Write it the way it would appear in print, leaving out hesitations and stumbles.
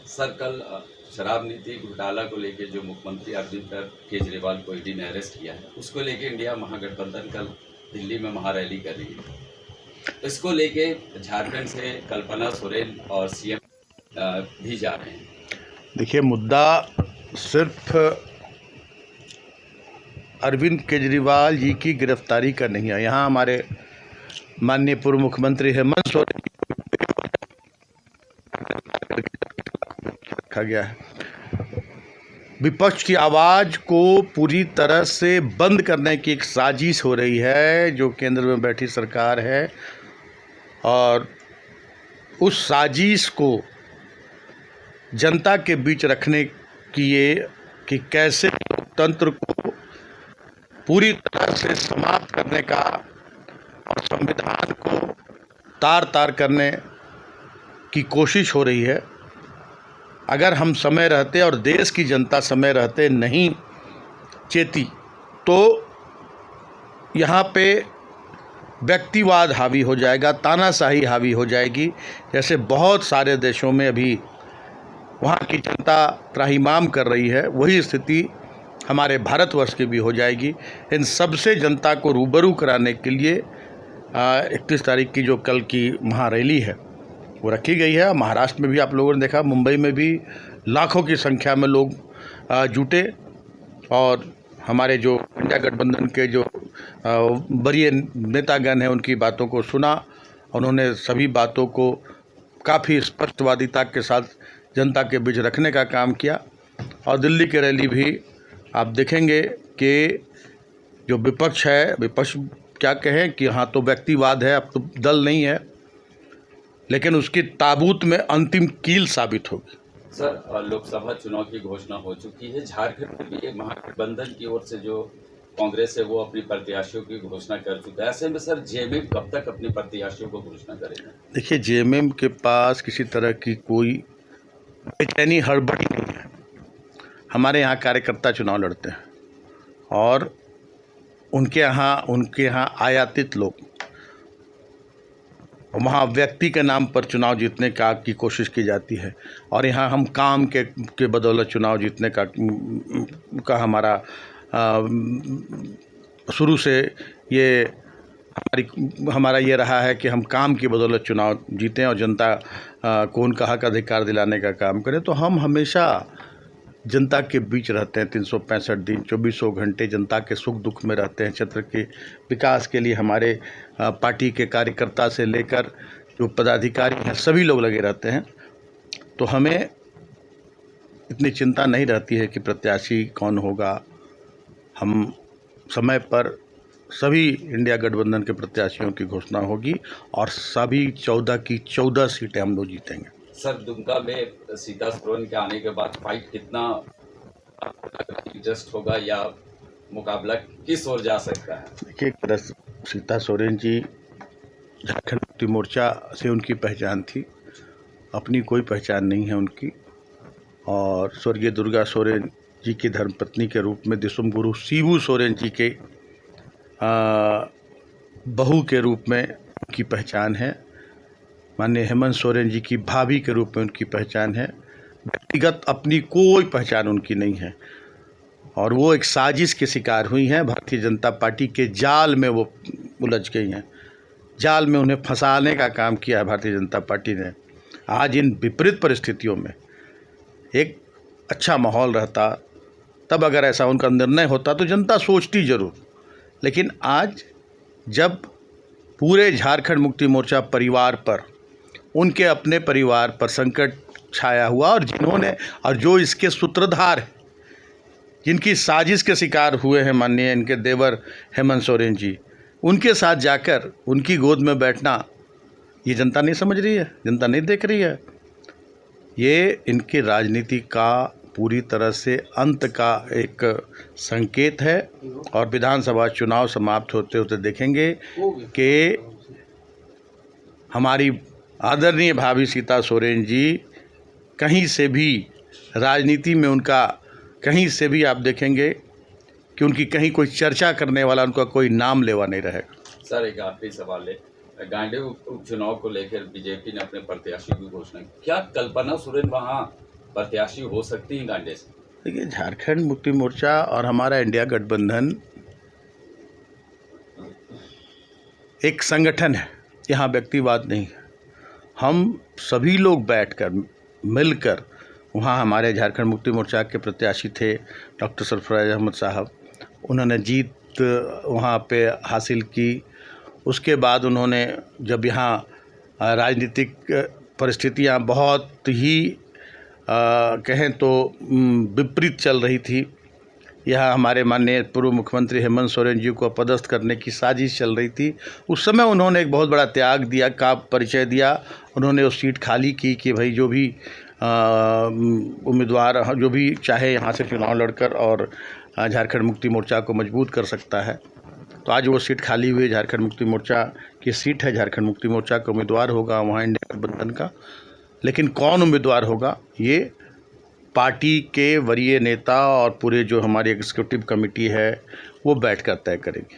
Sir कल शराब नीति घोटाला को लेकर जो मुख्यमंत्री अरविंद केजरीवाल को ईडी ने अरेस्ट किया है, उसको लेकर इंडिया महागठबंधन कल दिल्ली में महारैली कर रही है। इसको लेके झारखंड से कल्पना सोरेन और सीएम भी जा रहे हैं। देखिए, मुद्दा सिर्फ अरविंद केजरीवाल जी की गिरफ्तारी का नहीं है। यहाँ हमारे माननीय पूर्व मुख्यमंत्री हेमंत सोरेन रखा गया है। विपक्ष की आवाज़ को पूरी तरह से बंद करने की एक साजिश हो रही है जो केंद्र में बैठी सरकार है, और उस साजिश को जनता के बीच रखने की ये कि कैसे लोकतंत्र को पूरी तरह से समाप्त करने का और संविधान को तार तार करने की कोशिश हो रही है। अगर हम समय रहते और देश की जनता समय रहते नहीं चेती तो यहाँ पे व्यक्तिवाद हावी हो जाएगा, तानाशाही हावी हो जाएगी। जैसे बहुत सारे देशों में अभी वहाँ की जनता त्राहिमाम कर रही है, वही स्थिति हमारे भारतवर्ष की भी हो जाएगी। इन सबसे जनता को रूबरू कराने के लिए 31 तारीख की जो कल की महारैली है वो रखी गई है। महाराष्ट्र में भी आप लोगों ने देखा, मुंबई में भी लाखों की संख्या में लोग जुटे और हमारे जो इंडिया गठबंधन के जो वरीय नेतागण हैं उनकी बातों को सुना। उन्होंने सभी बातों को काफ़ी स्पष्टवादिता के साथ जनता के बीच रखने का काम किया। और दिल्ली की रैली भी आप देखेंगे कि जो विपक्ष है, विपक्ष क्या कहें कि हाँ तो व्यक्तिवाद है, अब तो दल नहीं है, लेकिन उसकी ताबूत में अंतिम कील साबित होगी। सर लोकसभा चुनाव की घोषणा हो चुकी है, झारखंड में भी महागठबंधन की ओर से जो कांग्रेस है वो अपनी प्रत्याशियों की घोषणा कर चुका है। ऐसे में सर जेएमएम कब तक अपनी प्रत्याशियों को घोषणा करेगा? देखिए, जेएमएम के पास किसी तरह की कोई बेचैनी हड़बड़ी नहीं है। हमारे यहाँ कार्यकर्ता चुनाव लड़ते हैं और उनके यहाँ आयातित लोग, वहाँ व्यक्ति के नाम पर चुनाव जीतने की कोशिश की जाती है, और यहाँ हम काम के बदौलत चुनाव जीतने का हमारा शुरू से ये हमारा ये रहा है कि हम काम की बदौलत चुनाव जीतें और जनता को उनका हक अधिकार दिलाने का काम करें। तो हम हमेशा जनता के बीच रहते हैं, 365 दिन 2400 घंटे जनता के सुख दुख में रहते हैं। क्षेत्र के विकास के लिए हमारे पार्टी के कार्यकर्ता से लेकर जो पदाधिकारी हैं सभी लोग लगे रहते हैं। तो हमें इतनी चिंता नहीं रहती है कि प्रत्याशी कौन होगा। हम समय पर सभी इंडिया गठबंधन के प्रत्याशियों की घोषणा होगी और सभी 14 की 14 सीटें हम लोग जीतेंगे। सर दुमका में सीता सोरेन के आने के बाद फाइट कितना इंटरेस्ट होगा या मुकाबला किस ओर जा सकता है? देखिए, सीता सोरेन जी झारखंड मुक्ति मोर्चा से उनकी पहचान थी, अपनी कोई पहचान नहीं है उनकी। और स्वर्गीय दुर्गा सोरेन जी की धर्मपत्नी के रूप में दिसुम गुरु शिबू सोरेन जी के बहू के रूप में उनकी पहचान है। माननीय हेमंत सोरेन जी की भाभी के रूप में उनकी पहचान है। व्यक्तिगत अपनी कोई पहचान उनकी नहीं है और वो एक साजिश के शिकार हुई हैं। भारतीय जनता पार्टी के जाल में वो उलझ गई हैं, जाल में उन्हें फंसाने का काम किया है भारतीय जनता पार्टी ने। आज इन विपरीत परिस्थितियों में एक अच्छा माहौल रहता, तब अगर ऐसा उनका निर्णय होता तो जनता सोचती ज़रूर। लेकिन आज जब पूरे झारखंड मुक्ति मोर्चा परिवार पर, उनके अपने परिवार पर संकट छाया हुआ और जो इसके सूत्रधार हैं, जिनकी साजिश के शिकार हुए हैं माननीय इनके देवर हेमंत सोरेन जी, उनके साथ जाकर उनकी गोद में बैठना ये जनता नहीं समझ रही है, जनता नहीं देख रही है। ये इनकी राजनीति का पूरी तरह से अंत का एक संकेत है। और विधानसभा चुनाव समाप्त होते होते देखेंगे कि हमारी आदरणीय भाभी सीता सोरेन जी कहीं से भी राजनीति में उनका कहीं से भी आप देखेंगे कि उनकी कहीं कोई चर्चा करने वाला, उनका कोई नाम लेवा नहीं रहेगा। सर एक आखिरी सवाल है, गांधी उपचुनाव को लेकर बीजेपी ने अपने प्रत्याशी की घोषणा की। क्या कल्पना सोरेन वहां प्रत्याशी हो सकती हैं गांधी से? देखिए, झारखंड मुक्ति मोर्चा और हमारा इंडिया गठबंधन एक संगठन है, यहाँ व्यक्तिवाद नहीं है। हम सभी लोग बैठकर मिलकर, वहाँ हमारे झारखंड मुक्ति मोर्चा के प्रत्याशी थे डॉक्टर सरफराज अहमद साहब, उन्होंने जीत वहाँ पे हासिल की। उसके बाद उन्होंने, जब यहाँ राजनीतिक परिस्थितियाँ बहुत ही कहें तो विपरीत चल रही थी, यहाँ हमारे माननीय पूर्व मुख्यमंत्री हेमंत सोरेन जी को अपदस्थ करने की साजिश चल रही थी, उस समय उन्होंने एक बहुत बड़ा त्याग दिया का परिचय दिया। उन्होंने उस सीट खाली की कि भाई जो भी उम्मीदवार जो भी चाहे यहाँ से चुनाव लड़कर और झारखंड मुक्ति मोर्चा को मजबूत कर सकता है। तो आज वो सीट खाली हुई, झारखंड मुक्ति मोर्चा की सीट है, झारखंड मुक्ति मोर्चा का उम्मीदवार होगा वहाँ इंडिया गठबंधन का। लेकिन कौन उम्मीदवार होगा ये पार्टी के वरीय नेता और पूरे जो हमारी एग्जीक्यूटिव कमेटी है वो बैठकर तय करेगी।